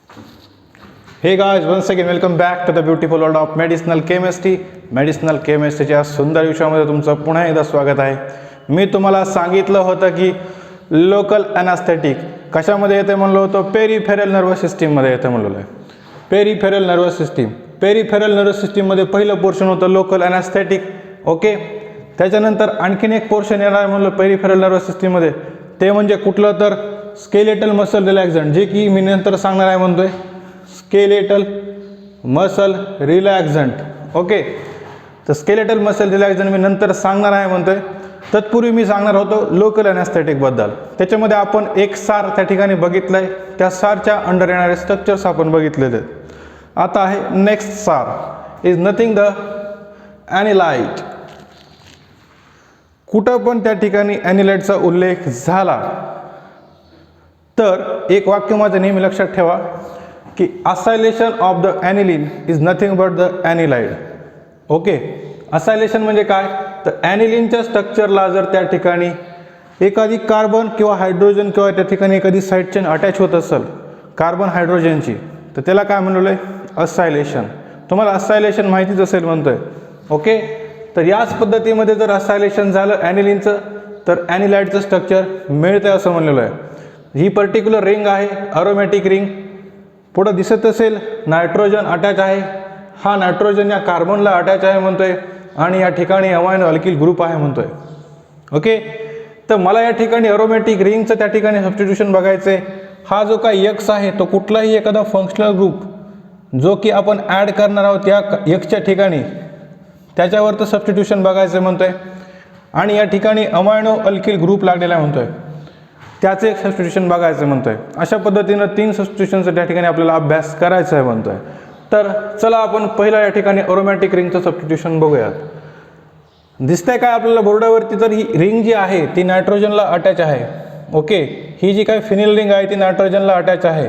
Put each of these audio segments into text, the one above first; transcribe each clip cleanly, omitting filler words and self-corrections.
Hey guys, once again welcome back to the beautiful world of medicinal chemistry. Medicinal केमिस्ट्रीच्या सुंदर विषयामध्ये तुमचं पुन्हा एकदा स्वागत आहे. मी तुम्हाला सांगितलं होतं की लोकल ॲनास्थेटिक कशामध्ये येते म्हणलो होतो, पेरिफेरल नर्वस सिस्टीममध्ये येते म्हणलो आहे. Peripheral nervous system, peripheral nervous सिस्टीममध्ये पहिलं पोर्शन होतं लोकल ॲनास्थेटिक. ओके, त्याच्यानंतर आणखीन एक पोर्शन येणार आहे म्हणलं पेरिफेरल नर्वस सिस्टीममध्ये, ते म्हणजे कुठलं तर स्केलेटल मसल रिलॅक्झंट, जे की मी नंतर सांगणार आहे म्हणतोय. Skeletal muscle relaxant. ओके, तर स्केलेटल मसल रिलॅक्झंट मी नंतर सांगणार आहे म्हणतोय. तत्पूर्वी मी सांगणार होतो लोकल ॲनास्थेटिकबद्दल. त्याच्यामध्ये आपण एक सार त्या ठिकाणी बघितलं आहे, त्या सारच्या अंडर येणारे स्ट्रक्चर्स आपण बघितलेले. आता आहे नेक्स्ट सार इज नथिंग द ॲनिलाइट. कुठं पण त्या ठिकाणी ॲनिलाइटचा उल्लेख झाला तर एक वाक्य माझं नेहमी लक्षात ठेवा की acylation of the aniline is nothing but the anilide. Okay, acylation म्हणजे काय, तर ॲनिलीनच्या स्ट्रक्चरला जर त्या ठिकाणी एखादी कार्बन किंवा हायड्रोजन किंवा त्या ठिकाणी एखादी साईड चेन अटॅच होत असेल कार्बन हायड्रोजनची, तर त्याला काय म्हणलं आहे, असायलेशन. तुम्हाला असायलेशन माहितीच असेल म्हणतोय. ओके, तर याच पद्धतीमध्ये जर असायलेशन झालं ॲनिलीनचं तर ॲनिलाइडचं स्ट्रक्चर मिळतं असं म्हणलेलं आहे. ही पर्टिक्युलर रिंग आहे अरोमॅटिक रिंग. पुढं दिसत असेल नायट्रोजन अटॅच आहे, हा नायट्रोजन या कार्बनला अटॅच आहे म्हणतोय आणि या ठिकाणी अमायनो अल्किल ग्रुप आहे म्हणतोय. ओके, तर मला या ठिकाणी अरोमॅटिक रिंगचं त्या ठिकाणी सबस्टिट्यूशन बघायचं आहे. हा जो काही एक्स आहे तो कुठलाही एखादा फंक्शनल ग्रुप जो की आपण ॲड करणार आहोत या एक्सच्या ठिकाणी, त्याच्यावरचं सबस्टिट्यूशन बघायचं म्हणतोय. आणि या ठिकाणी अमायनो अल्किल ग्रुप लागलेला आहे म्हणतोय, त्याचं एक सबस्टिट्यूशन बघायचं म्हणतोय. अशा पद्धतीनं 3 सबस्टिट्यूशनचा त्या ठिकाणी आपल्याला अभ्यास करायचा आहे म्हणतोय. तर चला आपण पहिला या ठिकाणी अरोमॅटिक रिंगचं सबस्टिट्यूशन बघूयात. दिसतंय काय आपल्याला बोर्डावरती, तर ही रिंग जी आहे ती नायट्रोजनला अटॅच आहे. ओके, ही जी काय फिनिल रिंग आहे ती नायट्रोजनला अटॅच आहे.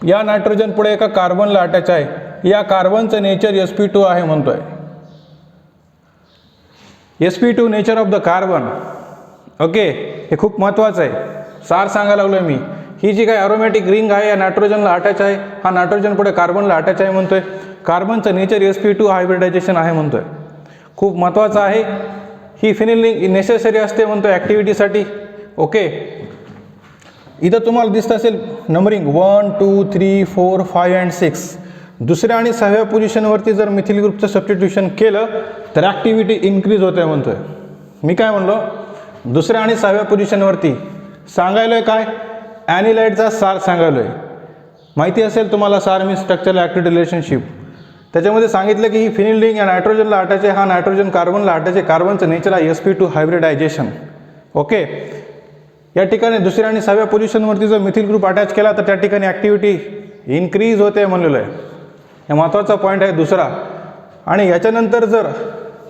या नायट्रोजन पुढे एका कार्बनला अटॅच आहे. या कार्बनचं नेचर sp2 आहे म्हणतोय. sp2 nature of the carbon. Okay, हे खूप महत्त्वाचं आहे, सार सांगायला लागलोय मी. ही जी काय अरोमॅटिक रिंग आहे या नायट्रोजनला अटॅच आहे, हा नायट्रोजन पुढे कार्बनला अटॅच आहे म्हणतोय. कार्बनचं नेचर sp2 हायब्रिडायझेशन आहे म्हणतोय. खूप महत्त्वाचं आहे. ही फिनिल रिंग नेसेसरी असते म्हणतोय ॲक्टिव्हिटीसाठी. ओके, इथं तुम्हाला दिसत असेल नंबरिंग 1 2 3 4 5 and 6. दुसऱ्या आणि 6व्या पोझिशनवरती जर मिथिल ग्रुपचं सबस्टिट्यूशन केलं तर ॲक्टिव्हिटी इन्क्रीज होते म्हणतोय. मी काय म्हणलो, दुसऱ्या आणि 6व्या पोझिशनवरती सांगायलोय काय, ॲनिलाइडचा सार सांगायलोय. माहिती असेल तुम्हाला सार मी स्ट्रक्चरल ॲक्टिव्हिटी रिलेशनशिप. त्याच्यामध्ये सांगितलं की ही फिनिल रिंग या नायट्रोजनला अटॅच आहे, हा नायट्रोजन कार्बनला अटॅच आहे, कार्बनचं नेचर आहे sp2 हायब्रिडायझेशन. ओके, या ठिकाणी दुसऱ्या आणि 6व्या पोझिशनवरती जर मिथिल ग्रुप अटॅच केला तर त्या ठिकाणी ॲक्टिव्हिटी इन्क्रीज होते म्हणलेलं आहे. हे महत्त्वाचा पॉईंट आहे दुसरा. आणि याच्यानंतर जर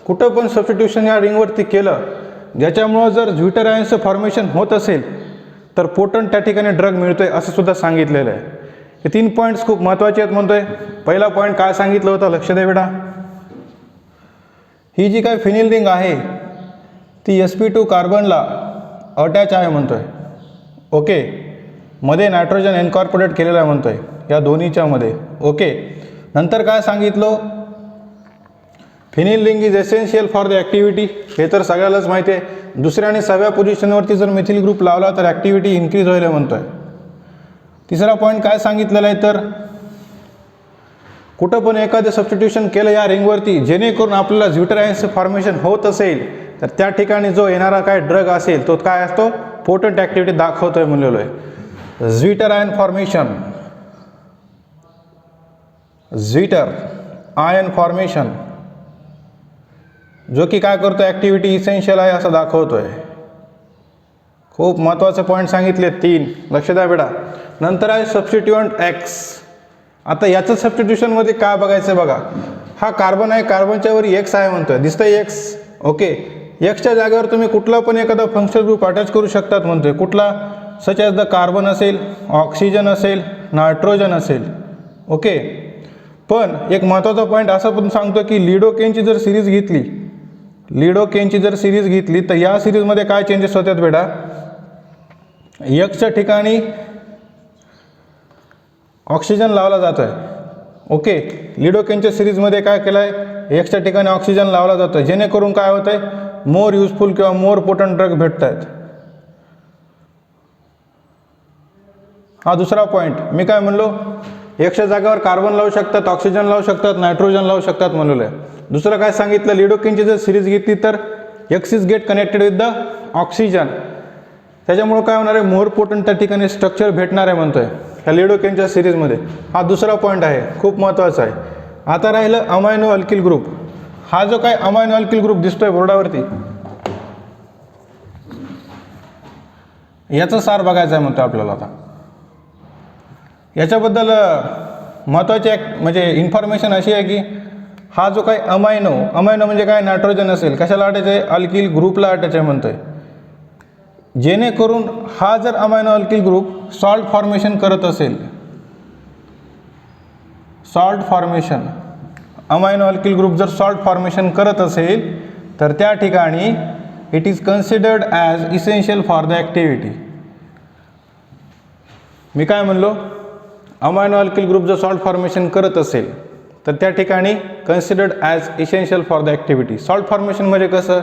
कुठं पण सबस्टिट्यूशन या रिंगवरती केलं ज्याच्यामुळं जर ज्विटर आयन्सचं फॉर्मेशन होत असेल तर पोटंट त्या ठिकाणी ड्रग मिळतोय असं सुद्धा सांगितलेलं आहे. हे 3 पॉईंट्स खूप महत्त्वाचे आहेत म्हणतोय. पहिला पॉईंट काय सांगितलं होतं, लक्ष द्या बेटा. ही जी काय फिनिल रिंग आहे ती sp2 कार्बनला अटॅच आहे म्हणतोय. ओके, मध्ये नायट्रोजन इन्कॉर्पोरेट केलेला आहे म्हणतोय या दोन्हीच्या मध्ये. ओके, नंतर काय सांगितलं, phenyl ring is essential for the activity. हे तर सगळ्यालाच माहिती आहे. दुसऱ्या आणि 6व्या पोझिशनवरती जर मिथिल ग्रुप लावला तर ॲक्टिव्हिटी इन्क्रीज होईल म्हणतोय. तिसरा पॉईंट काय सांगितलेला आहे, तर कुठं पण एखादं सबस्टिट्यूशन केलं या रिंगवरती जेणेकरून आपल्याला ज्विटर आयन्सचं फॉर्मेशन होत असेल तर त्या ठिकाणी जो येणारा काय ड्रग असेल तो काय असतो, पोटंट ॲक्टिव्हिटी दाखवतोय म्हणलेलो आहे. Zwitter ion formation, zwitter ion formation जो की काय करतो, ॲक्टिव्हिटी इसेन्शियल आहे असं दाखवतोय. खूप महत्त्वाचे पॉईंट सांगितले 3, लक्ष द्या बेटा. नंतर आहे सबस्टिट्युएंट एक्स. आता याचं सबस्टिट्यूशनमध्ये काय बघायचं बघा. हा कार्बन आहे, कार्बनच्या वर एक्स आहे म्हणतोय, दिसतंय एक्स. ओके, एक्सच्या जागेवर तुम्ही कुठला पण एखादा फंक्शनल ग्रुप अटॅच करू शकतात म्हणतोय. कुठला, सच ॲज द कार्बन असेल, ऑक्सिजन असेल, नायट्रोजन असेल. ओके, पण एक महत्त्वाचा पॉईंट असा पण सांगतो की लिडोकेनची जर सिरीज घेतली, लिडोकेनची जर सिरीज घेतली तर या सिरीजमध्ये काय चेंजेस होतात बेटा, एक्सच्या ठिकाणी ऑक्सिजन लावला जातो आहे. ओके, लिडोकेनच्या सिरीजमध्ये काय केलं आहे, एक्सच्या ठिकाणी ऑक्सिजन लावला जातो आहे, जेणेकरून काय होतं आहे, मोर युजफुल किंवा मोर पोटंट ड्रग भेटत आहेत. हा दुसरा पॉईंट. मी काय म्हणलो, एक्सच्या जागेवर कार्बन लावू शकतात, ऑक्सिजन लावू शकतात, नायट्रोजन लावू शकतात म्हणलेलं आहे. दुसरं काय सांगितलं, लिडोकेनची जर सिरीज घेतली तर x is get connected with the oxygen, त्याच्यामुळं काय होणार आहे, मोर पोटंट त्या ठिकाणी स्ट्रक्चर भेटणार आहे म्हणतोय ह्या लिडोकेनच्या सिरीजमध्ये. हा दुसरा पॉईंट आहे, खूप महत्त्वाचा आहे. आता राहिलं अमायनो अल्किल ग्रुप. हा जो काय अमायनो अल्किल ग्रुप दिसतोय बोर्डावरती, याचं सार बघायचं आहे म्हणतो आपल्याला. आता याच्याबद्दल महत्त्वाची एक म्हणजे इन्फॉर्मेशन अशी आहे की हा जो काही अमायनो म्हणजे काय, नायट्रोजन असेल, कशाला अटॅच आहे, अल्किल ग्रुपला अटॅच आहे म्हणतोय. जेणेकरून हा जर amino alkyl group salt formation करत असेल, salt formation, amino alkyl group जर सॉल्ट फॉर्मेशन करत असेल तर त्या ठिकाणी it is considered as essential for the activity. मी काय म्हणलो, अमायनो अल्किल ग्रुप जर सॉल्ट फॉर्मेशन करत असेल तर त्या ठिकाणी considered as essential for the activity. Salt formation म्हणजे कसं,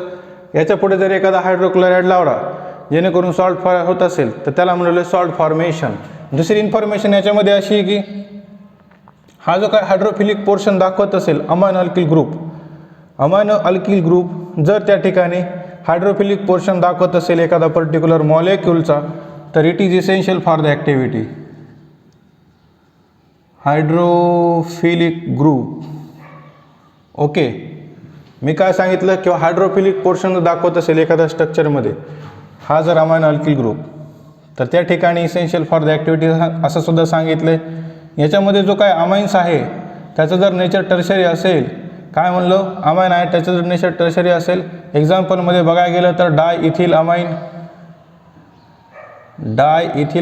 याच्या पुढे जर एखादा हायड्रोक्लोराईड लावला जेणेकरून सॉल्ट होत असेल तर त्याला म्हणलं सॉल्ट फॉर्मेशन. दुसरी इन्फॉर्मेशन याच्यामध्ये अशी आहे की हा जो काय हायड्रोफिलिक पोर्शन दाखवत असेल अमायनो अल्किल ग्रुप जर त्या ठिकाणी हायड्रोफिलिक पोर्शन दाखवत असेल एखादा पर्टिक्युलर मॉलिक्यूलचा तर it is essential for the activity. Hydrophilic group. Okay, मी काय सांगितलं, किंवा हायड्रोफिलिक पोर्शन दाखवत असेल एखाद्या स्ट्रक्चरमध्ये हा जर अमायनो अल्किल ग्रुप तर त्या ठिकाणी इसेन्शियल फॉर द ॲक्टिव्हिटी असं सुद्धा सांगितलं. याच्यामध्ये जो काय अमाइन्स आहे त्याचं जर नेचर टर्शरी असेल, काय म्हणलं, अमाइन आहे त्याचं जर नेचर टर्शरी असेल, एक्झाम्पलमध्ये बघायला गेलं तर डाय इथिल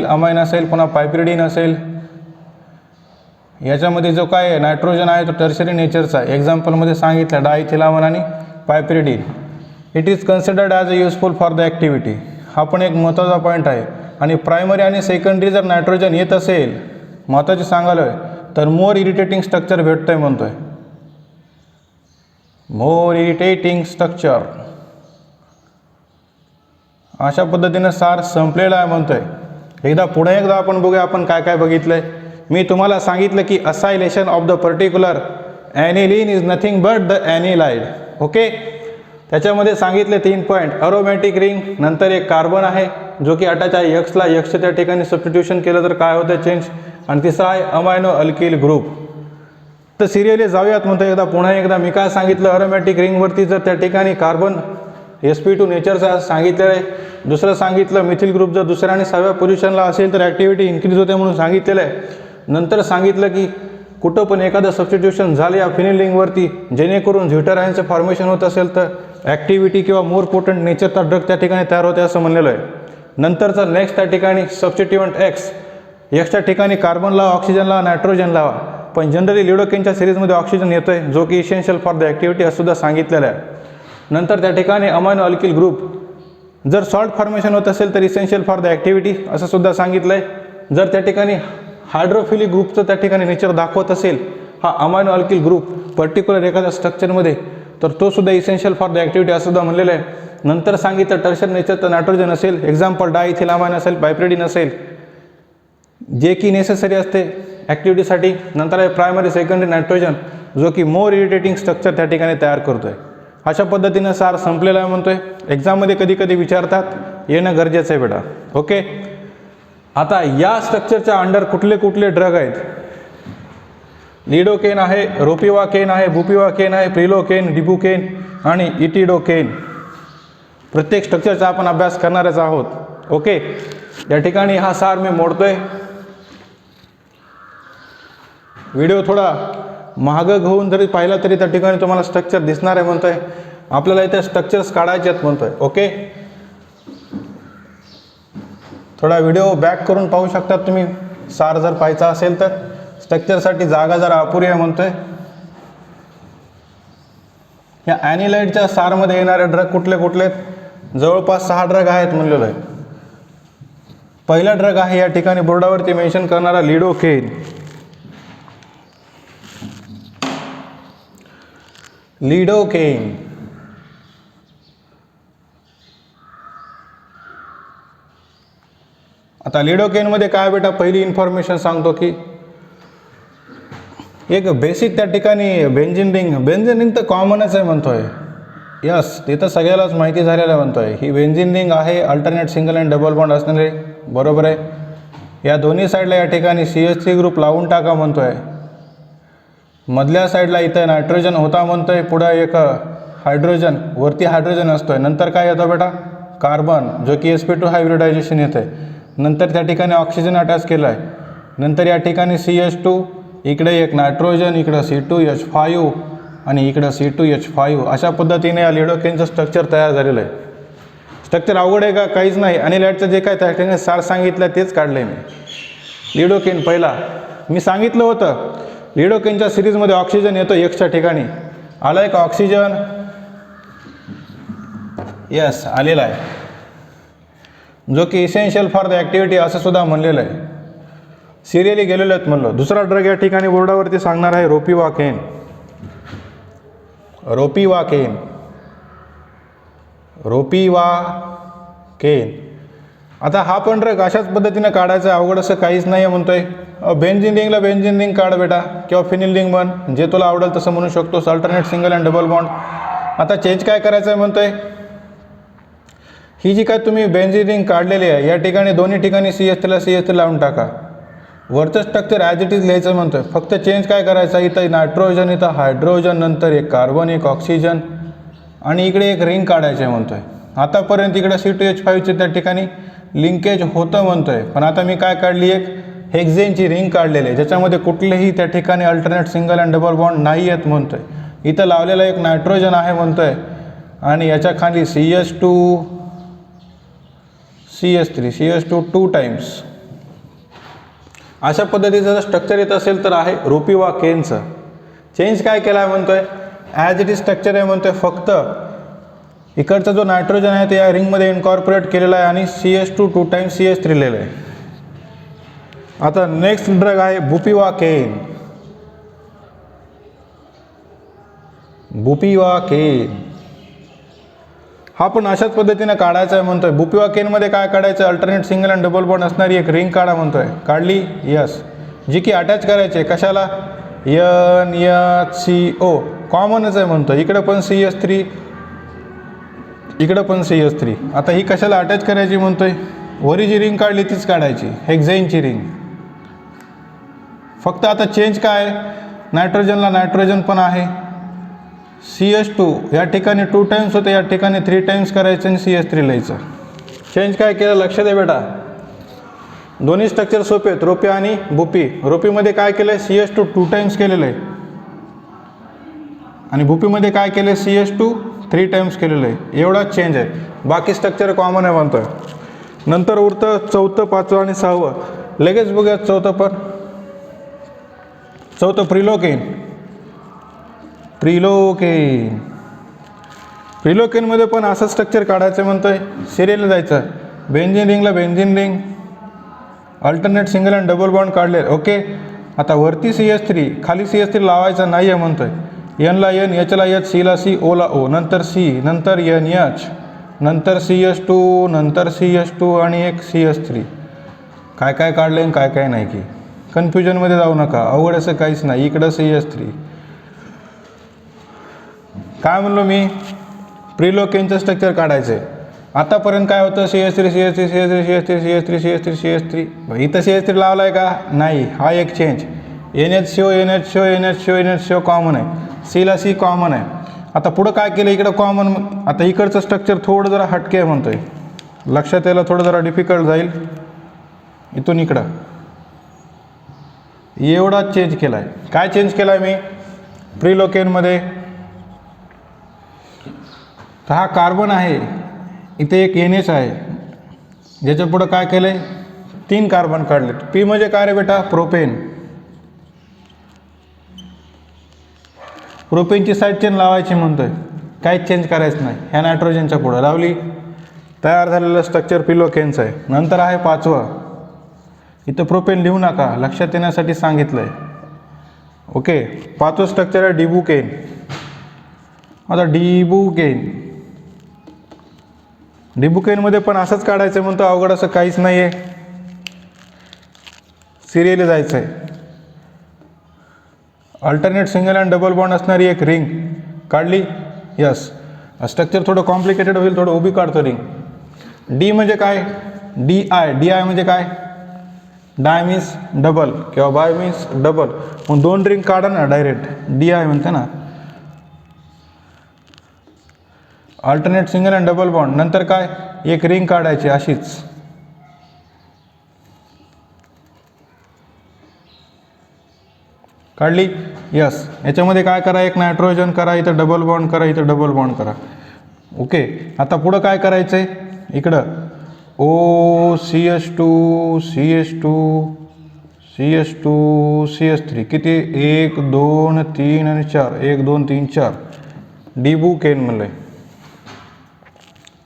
अमाइन असेल, पुन्हा पायपिरिडीन असेल. याच्यामध्ये जो काय नायट्रोजन आहे तो टर्शरी नेचरचा आहे, एक्झाम्पलमध्ये सांगितलं डायइथिल अमाइन आणि piperidine. It is considered as a useful for the activity. हा पण एक महत्त्वाचा पॉईंट आहे. आणि प्रायमरी आणि सेकंडरी जर नायट्रोजन येत असेल, महत्त्वाचे सांगायला तर मोर इरिटेटिंग स्ट्रक्चर भेटतंय म्हणतोय, मोर इरिटेटिंग स्ट्रक्चर. अशा पद्धतीनं सार संपलेला आहे म्हणतोय. पुढे एकदा आपण बघूया आपण काय काय बघितलंय. मी तुम्हाला सांगितलं की acylation of the particular aniline is nothing but the anilide. Okay, त्याच्यामध्ये सांगितले 3 पॉईंट. अरोमॅटिक रिंग, नंतर एक कार्बन आहे जो की अटॅच आहे एक्सला, एक्सच्या त्या ठिकाणी सबस्टिट्यूशन केलं तर काय होतं, चेंज. आणि तिसरा आहे अमायनो अल्किल ग्रुप. तर सिरियली जाऊयात म्हणतो पुन्हा एकदा. मी काय सांगितलं, अरोमॅटिक रिंगवरती जर त्या ठिकाणी कार्बन sp2 नेचरचा सांगितलेलं आहे. दुसरं सांगितलं मिथिल ग्रुप जर दुसऱ्या आणि 6व्या पोझिशनला असेल तर ॲक्टिव्हिटी इन्क्रीज होते म्हणून सांगितलेलं आहे. नंतर सांगितलं की कुठं पण एखादं सबस्टिट्यूशन झालं या फिनिल रिंगवरती जेणेकरून झ्युटर आयनचं फॉर्मेशन होत असेल तर ॲक्टिव्हिटी किंवा मोर पोटंट नेचरचा ड्रग त्या ठिकाणी तयार होते असं म्हणलेलं आहे. नंतरचं नेक्स्ट त्या ठिकाणी सबस्टिट्युएंट एक्सच्या ठिकाणी कार्बन लावा, ऑक्सिजन लावा, नायट्रोजन लावा. पण जनरली लिडोकेनच्या सिरीजमध्ये ऑक्सिजन येतो आहे जो की इसेन्शियल फॉर द ॲक्टिव्हिटी असं सुद्धा सांगितलेलं आहे. नंतर त्या ठिकाणी अमायनो अल्किल ग्रुप जर सॉल्ट फॉर्मेशन होत असेल तर इसेन्शियल फॉर द ॲक्टिव्हिटी असं सुद्धा सांगितलं आहे. जर त्या ठिकाणी हायड्रोफिलिक ग्रुपचं त्या ठिकाणी नेचर दाखवत असेल हा अमायनो अल्किल ग्रुप पर्टिक्युलर एखाद्या स्ट्रक्चरमध्ये तर तो सुद्धा इसेन्शियल फॉर द ॲक्टिव्हिटी असं सुद्धा म्हणलेलं आहे. नंतर सांगितलं टर्शर नेचरचं नायट्रोजन असेल, एक्झाम्पल डायइथिल अमाइन असेल, पायपिरिडीन असेल, जे की नेसेसरी असते ॲक्टिव्हिटीसाठी. नंतर आहे प्रायमरी सेकंडरी नायट्रोजन जो की मोर इरिटेटिंग स्ट्रक्चर त्या ठिकाणी तयार करतो आहे. अशा पद्धतीनं सार संपलेला आहे म्हणतोय. एक्झाममध्ये कधी कधी विचारतात, येणं गरजेचं आहे बेटा. ओके, आता या स्ट्रक्चरच्या अंडर कुठले कुठले ड्रग आहेत. लिडोकेन आहे, रोपिवाकेन आहे, बुपिवाकेन आहे, प्रिलोकेन, डिबुकेन आणि इटिडोकेन. प्रत्येक स्ट्रक्चरचा आपण अभ्यास करणारच आहोत. ओके, या ठिकाणी हा सार मी मोडतोय. व्हिडिओ थोडा महाग घेऊन जरी पाहिला तरी त्या ठिकाणी तुम्हाला स्ट्रक्चर दिसणार आहे म्हणतोय. आपल्याला इथे स्ट्रक्चर्स काढायचे आहेत म्हणतोय. ओके, थोडा व्हिडिओ बॅक करून पाहू शकतात तुम्ही. सार जर पाहायचा असेल तर स्ट्रक्चरसाठी जागा जरा अपुरी आहे म्हणतोय. या ॲनिलाइडच्या सारमध्ये येणारे ड्रग कुठले कुठले आहेत, जवळपास 6 ड्रग आहेत म्हणलेलं आहे. पहिला ड्रग आहे या ठिकाणी बोर्डावरती मेन्शन करणारा लिडोकेन. लिडोकेन. आता लिडोकेनमध्ये काय बेटा, पहिली इन्फॉर्मेशन सांगतो की एक बेसिक त्या ठिकाणी बेंझिन रिंग तर कॉमनच आहे म्हणतोय. यस, ते तर सगळ्यालाच माहिती झालेलं म्हणतोय. ही बेंझिन रिंग आहे alternate single and double bond असणारे, बरोबर आहे. या दोन्ही साईडला या ठिकाणी CH3 ग्रुप लावून टाका म्हणतोय. मधल्या साईडला इथं नायट्रोजन होता म्हणतोय, पुढं एक हायड्रोजन, वरती हायड्रोजन असतोय, नंतर काय येतो बेटा, कार्बन, जो की sp2 हायब्रिडायझेशन येतं आहे. नंतर त्या ठिकाणी ऑक्सिजन अटॅच केला आहे. नंतर या ठिकाणी CH2, इकडे एक नायट्रोजन, इकडं C2H5 आणि इकडं C2H5. अशा पद्धतीने या लिडोकेनचं स्ट्रक्चर तयार झालेलं आहे. स्ट्रक्चर अवघड आहे का? काहीच नाही. अनिलाईडचं जे काय त्या ठिकाणी सार सांगितलं तेच काढलं आहे मी. लिडोकेन पहिला मी सांगितलं होतं, लिडोकेनच्या सिरीजमध्ये ऑक्सिजन येतो Xच्या ठिकाणी. आला आहे का ऑक्सिजन? यस, आलेला आहे, जो की इसेन्शियल फॉर द ॲक्टिव्हिटी असं सुद्धा म्हणलेलं आहे. सिरियली गेलेलो आहेत म्हणलो. दुसरा ड्रग या ठिकाणी बोर्डावरती सांगणार आहे रोपिवाकेन. रोपिवाकेन, रोपिवाकेन. आता हा पण ड्रग अशाच पद्धतीने काढायचा, अवघड असं काहीच नाही आहे म्हणतोय. बेंझिन रिंगला बेंझिन रिंग काढ बेटा, किंवा फिनिल रिंग बन, जे तुला आवडेल तसं म्हणू शकतोस. Alternate single and double bond. आता चेंज काय करायचं आहे म्हणतोय, ही जी काय तुम्ही बेंझिन रिंग काढलेली आहे या ठिकाणी दोन्ही ठिकाणी CH3 लावून टाका. वरचं स्ट्रक्चर ॲज इट इज लिहायचं म्हणतोय. फक्त चेंज काय करायचं, इथं नायट्रोजन, इथं हायड्रोजन, नंतर एक कार्बन, एक ऑक्सिजन आणि इकडे एक रिंग काढायचं आहे म्हणतोय. आतापर्यंत इकडे C2H5चे त्या ठिकाणी लिंकेज होतं म्हणतोय, पण आता मी काय काढली, एक हेक्झेनची रिंग काढलेली आहे, ज्याच्यामध्ये कुठलेही त्या ठिकाणी alternate single and double bond नाही आहेत म्हणतोय. इथं लावलेला एक नायट्रोजन आहे म्हणतोय आणि याच्या खाली CH2 2 टाइम्स. अशा पद्धतीचं जर स्ट्रक्चर येत असेल तर आहे रोपिवाकेनचं. चेंज काय केला आहे म्हणतोय, ॲज इट इज स्ट्रक्चर आहे म्हणतोय. फक्त इकडचा जो नायट्रोजन आहे ते या रिंगमध्ये इन्कॉर्पोरेट केलेला आहे आणि CH2 2 टाइम्स CH3 लिहिलं आहे. आता नेक्स्ट ड्रग आहे बुपिवाकेन. बुपिवाकेन हा पण अशाच पद्धतीने काढायचा आहे म्हणतोय. बुपिवाकेनमध्ये काय काढायचं, alternate single and double bond असणारी एक रिंग काढा म्हणतोय. काढली, यस, जी की अटॅच करायची आहे कशाला, NHCO, कॉमनच आहे म्हणतोय. इकडं पण CH3, इकडं पण CH3. आता ही कशाला अटॅच करायची म्हणतोय, वरी जी रिंग काढली तीच काढायची, हेक्झेनची रिंग. फक्त आता चेंज काय, नायट्रोजनला नायट्रोजन पण आहे. CH2 या ठिकाणी 2 टाइम्स होते, या ठिकाणी 3 टाइम्स करायचं आणि CH3 लिहायचं. चेंज काय केलं, लक्ष दे बेटा. दोन्ही स्ट्रक्चर सोपे आहेत, रोपी आणि बुपी. रोपीमध्ये काय केलं आहे, CH2 2 टाइम्स केलेलं आहे आणि बुपीमध्ये काय केलं आहे, CH2 3 टाइम्स केलेलं आहे. एवढाच चेंज आहे, बाकी स्ट्रक्चर कॉमन आहे म्हणतोय. नंतर उरतं चौथं, पाचवं आणि सहावं. लगेच बघूया चौथं पण. चौथं प्रिलोकेन. प्रिलोकेनमध्ये पण असं स्ट्रक्चर काढायचं म्हणतोय. सिरियलला जायचं, बेंझिन रिंगला benzene ring, alternate single and double bond काढले, ओके. आता वरती CH3, खाली CH3 लावायचा नाही आहे म्हणतोय. Nला N, Hला H, Cला C, Oला O, नंतर C, नंतर NH, नंतर CH2, नंतर CH2 आणि एक CH3. काय काय काढलं आणि काय काय नाही की. कन्फ्युजनमध्ये जाऊ नका, अवघड असं काहीच नाही. इकडं CH3. काय म्हणलो मी, प्रिलोकेनचं स्ट्रक्चर काढायचं आहे. आतापर्यंत काय होतं, CH3 CH3 CH3 CH3 CH3 CH3 CH3. इथं CH3 लावला आहे का, नाही. हा एक चेंज. NHCO कॉमन आहे. Cला C कॉमन आहे. आता पुढं काय केलं, इकडं कॉमन. आता इकडचं स्ट्रक्चर थोडं जरा हटके आहे म्हणतोय, लक्षात यायला थोडं जरा डिफिकल्ट जाईल. इथून इकडं एवढा चेंज केला आहे. काय चेंज केला आहे मी प्रिलोकेनमध्ये, तर हा कार्बन आहे, इथे एक NH आहे, ज्याच्या पुढं काय केलं आहे, 3 कार्बन काढले. P म्हणजे काय रे बेटा, प्रोपेन. प्रोपेनची साईड चेन लावायची म्हणतोय, काहीच चेंज करायचं नाही. ह्या नायट्रोजनच्या पुढं लावली, तयार झालेलं स्ट्रक्चर प्रिलोकेनचं आहे. नंतर आहे पाचवं, इथं प्रोपेन लिहू नका, लक्षात येण्यासाठी सांगितलं आहे, ओके. पाचवं स्ट्रक्चर आहे डिबुकेन. आता डिबुकेन. डिबुकेनमध्ये पण असंच काढायचं म्हणतो, अवघड असं काहीच नाही आहे, सिरियली जायचं आहे. Alternate single and double bond असणारी एक रिंग काढली. यस, स्ट्रक्चर थोडं कॉम्प्लिकेटेड होईल, थोडं उभी काढतो रिंग. डी म्हणजे काय, डी आय म्हणजे काय, डाय मीन्स डबल किंवा बाय मीन्स डबल. मग 2 रिंग काढा ना डायरेक्ट, डी आय म्हणते ना. Alternate single and double bond नंतर काय, एक रिंग काढायची अशीच. काढली. यस, याच्यामध्ये काय करा, एक नायट्रोजन करा, इथं डबल बॉन्ड करा, इथं डबल बॉन्ड करा. ओके, आता पुढं काय करायचं आहे, इकडं OCH2 CH2 CH2 CH3 किती, 1 2 3 आणि 4, 1 2 3 4. डिबुकेन म्हणलं आहे.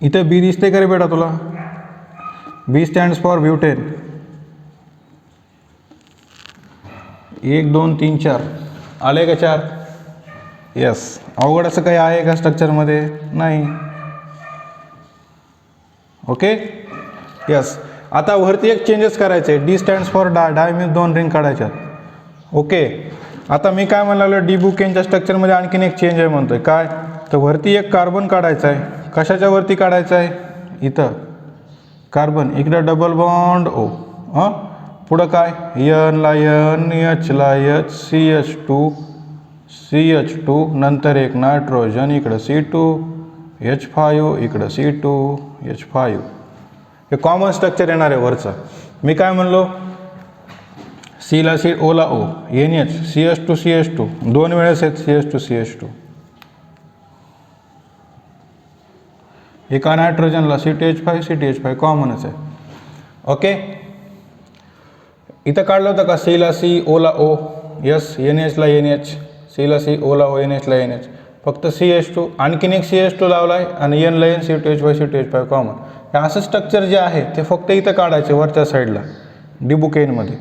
इथं बी दिसते का रे बेटा तुला, बी स्टँड्स फॉर ब्युटेन. 1 2 3 4 आले का 4. यस, अवघड असं काही आहे का स्ट्रक्चरमध्ये, नाही. ओके. यस, आता वरती एक चेंजेस करायचे. D stands for di means 2 ring काढायच्यात. ओके, आता मी काय म्हणालो, डिबुकेनच्या स्ट्रक्चरमध्ये आणखीन एक चेंज आहे म्हणतोय. काय, तर वरती एक कार्बन काढायचा आहे. कशाच्या वरती काढायचं आहे, इथं कार्बन, इकडं डबल बॉन्ड O. पुढं काय, N ला N, H ला H, CH2 नंतर एक नायट्रोजन, इकडं C2 H5, इकडं C2 H5. हे कॉमन स्ट्रक्चर येणार आहे वरचं. मी काय म्हणलो, C ला C, O ला O, NH, CH2 2 वेळेस आहेत CH2 एका नायट्रोजनला CTH5 कॉमनच आहे. ओके, इथं काढलं होतं का, C ला C, O ला O, यस, NH ला NH, C ला C, O ला O, NH ला NH. फक्त CH2, आणखीन एक CH2 लावला आहे आणि N ला N, CTH5 कॉमन. हे असं स्ट्रक्चर जे आहे ते फक्त इथं काढायचे वरच्या साईडला डिबुकेनमध्ये.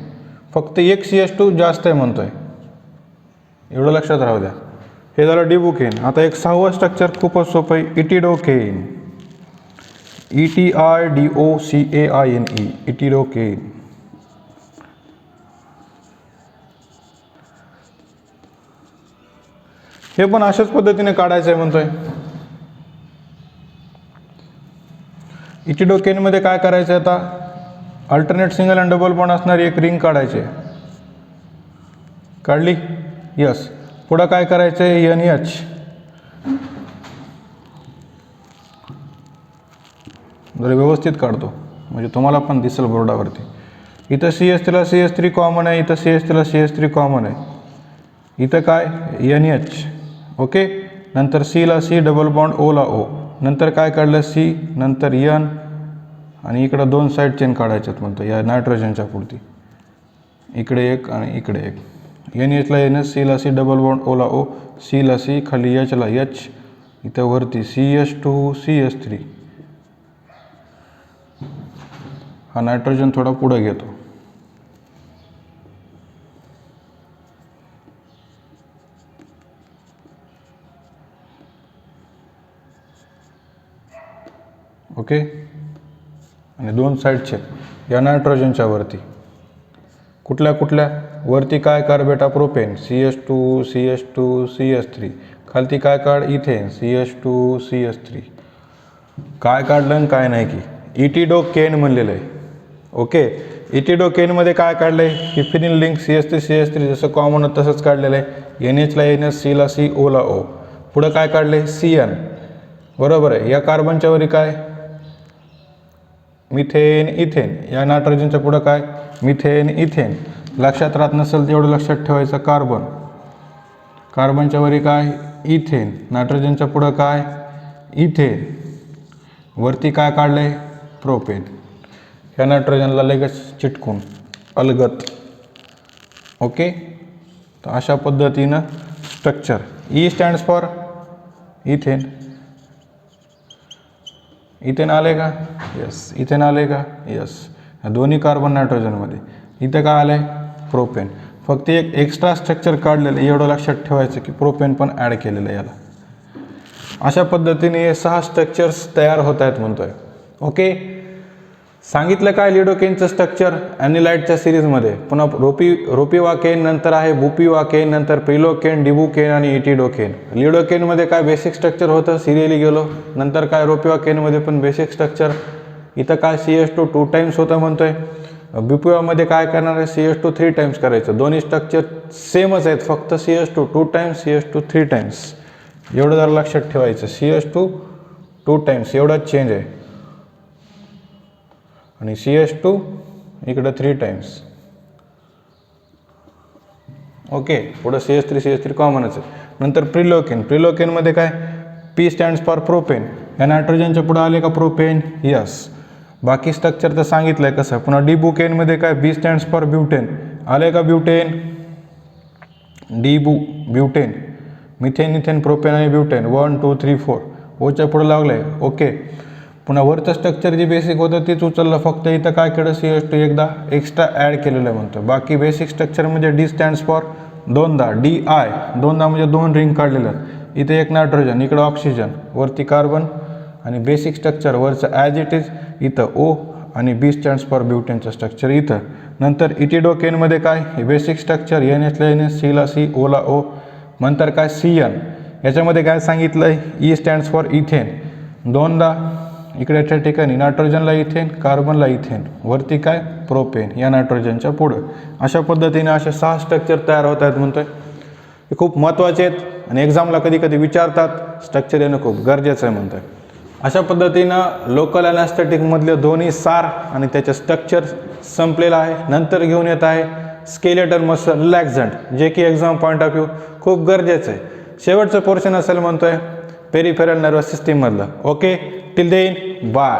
फक्त एक CH2 जास्त आहे म्हणतोय, एवढं लक्षात राहू द्या. हे झालं डिबुकेन. आता एक 6वं स्ट्रक्चर खूपच सोपं आहे, इटिडोकेन. ETIDOCAINE, इटिडोकेन. हे पण अशाच पद्धतीने काढायचं आहे म्हणतोय. इटिडोकेनमध्ये काय करायचं आहे, आता alternate single and double bond असणारी एक रिंग काढायची. काढली. यस, पुढं काय करायचं आहे, NH. जरा व्यवस्थित काढतो म्हणजे तुम्हाला पण दिसेल बोर्डावरती. इथं CH3 कॉमन आहे, इथं CH3 कॉमन आहे. इथं काय, NH. ओके, नंतर C ला C, डबल बॉन्ड O ला O. नंतर काय काढलं, C, नंतर N आणि इकडं 2 साईड चेन काढायच्यात म्हणतो या नायट्रोजनच्या पुरती. इकडे एक आणि इकडे एक. NH ला NH, C ला C, डबल बॉन्ड O ला O, C ला C, खाली H ला H, इथं वरती CH2 CH3. हा नायट्रोजन थोडा पुढे घेतो. ओके, आणि 2 साईडचे या नायट्रोजनच्या वरती कुठल्या वरती काय काढ बेटा, प्रोपेन CH2 CH3. खालती काय काढ, इथेन CH2 CH3. काय काढलं आणि काय नाही की इटिडोकेन म्हणलेलं आहे. ओके, इटिडोकेनमध्ये काय काढलं आहे की फिनिल लिंक CH3 जसं कॉमन तसंच काढलेलं आहे. NH ला NH, C ला C, O ला O. पुढं काय काढलं आहे, CN. बरोबर आहे. या कार्बनच्या वरी काय, मिथेन इथेन. या नायट्रोजनच्या पुढं काय, मिथेन इथेन. लक्षात राहत नसेल तेवढं लक्षात ठेवायचं, कार्बनच्या वरी काय, इथेन. नायट्रोजनच्या पुढं काय, इथेन. वरती काय काढले, प्रोपेन. या नायट्रोजनला लगेच चिटकून अलगत. ओके, तर अशा पद्धतीनं structure. E stands for ethane. Ethane आले का, यस. इथेन आले का, यस. दोन्ही कार्बन नायट्रोजनमध्ये. इथं काय आलं आहे, प्रोपेन. फक्त एक एक्स्ट्रा स्ट्रक्चर काढलेलं एवढं लक्षात ठेवायचं की प्रोपेन पण ॲड केलेलं आहे याला. अशा पद्धतीने हे 6 स्ट्रक्चर्स तयार होत आहेत म्हणतोय. ओके, सांगितलं काय लिडोकेनचं स्ट्रक्चर ॲनिलाइडच्या सिरीजमध्ये. पुन्हा रोपिवा केन, नंतर आहे बुपिवा केन, नंतर प्रिलोकेन, डिबुकेन आणि इटिडोकेन. लिडोकेनमध्ये काय बेसिक स्ट्रक्चर होतं, सिरियली गेलो. नंतर काय रोपिवा केनमध्ये पण बेसिक स्ट्रक्चर. इथं काय CH2 2 टाइम्स होतं म्हणतोय. बुपिवामध्ये काय करणार आहे, CH2 3 टाइम्स करायचं. दोन्ही स्ट्रक्चर सेमच आहेत, फक्त CH2 2 टाइम्स, CH2 3 टाइम्स. एवढं जरा लक्षात ठेवायचं. CH2 2 टाइम्स एवढाच चेंज आहे आणि CH2 इकडं 3 टाइम्स. ओके, पुढं CH3 कॉमनच आहे. नंतर प्रिलोकेनमध्ये काय, P स्टँड्स फॉर प्रोपेन. या नायट्रोजनच्या पुढं आले का प्रोपेन, यस. बाकी स्ट्रक्चर तर सांगितलं आहे कसं. पुन्हा डिबुकेनमध्ये काय, B स्टँड्स फॉर ब्युटेन. आले का butane, butane. Methane, ethane, propane आणि ब्युटेन 1 2 3 4. ओच्या पुढं लागलं आहे. ओके, पुन्हा वरचं स्ट्रक्चर जे बेसिक होतं तेच उचललं, फक्त इथं काय केलं, CH2 एकदा एक्स्ट्रा ॲड केलेलं आहे म्हणतो. बाकी बेसिक स्ट्रक्चरमध्ये D स्टँड्स फॉर दोनदा, DI दोनदा म्हणजे 2 रिंग काढलेलं. इथे एक नायट्रोजन, इकडं ऑक्सिजन, वरती कार्बन आणि बेसिक स्ट्रक्चर वरचं ॲज इट इज. इथं O आणि B स्टँड्स फॉर ब्युटेनचं स्ट्रक्चर इथं. नंतर इटिडोकेनमध्ये काय, हे बेसिक स्ट्रक्चर NH ला NH, C ला C, O ला O. नंतर काय CN, याच्यामध्ये काय सांगितलं आहे, E स्टँड्स फॉर इथेन. दोनदा इकडेच्या ठिकाणी नायट्रोजनला इथेन, कार्बनला इथेन, वरती काय प्रोपेन या नायट्रोजनच्या पुढं. अशा पद्धतीने असे 6 स्ट्रक्चर तयार होत आहेत म्हणतोय. हे खूप महत्त्वाचे आहेत आणि एक्झामला कधी कधी विचारतात. स्ट्रक्चर येणं खूप गरजेचं आहे म्हणतोय. अशा पद्धतीनं लोकल ॲनास्थेटिकमधले दोन्ही सार आणि त्याचे स्ट्रक्चर संपलेलं आहे. नंतर घेऊन येत आहे स्केलेटल मसल रिलॅक्झंट, जे की एक्झाम पॉईंट ऑफ व्ह्यू खूप गरजेचं आहे. शेवटचं पोर्शन असेल म्हणतोय पेरिफेरल नर्वस सिस्टीममधलं. Okay, till then bye.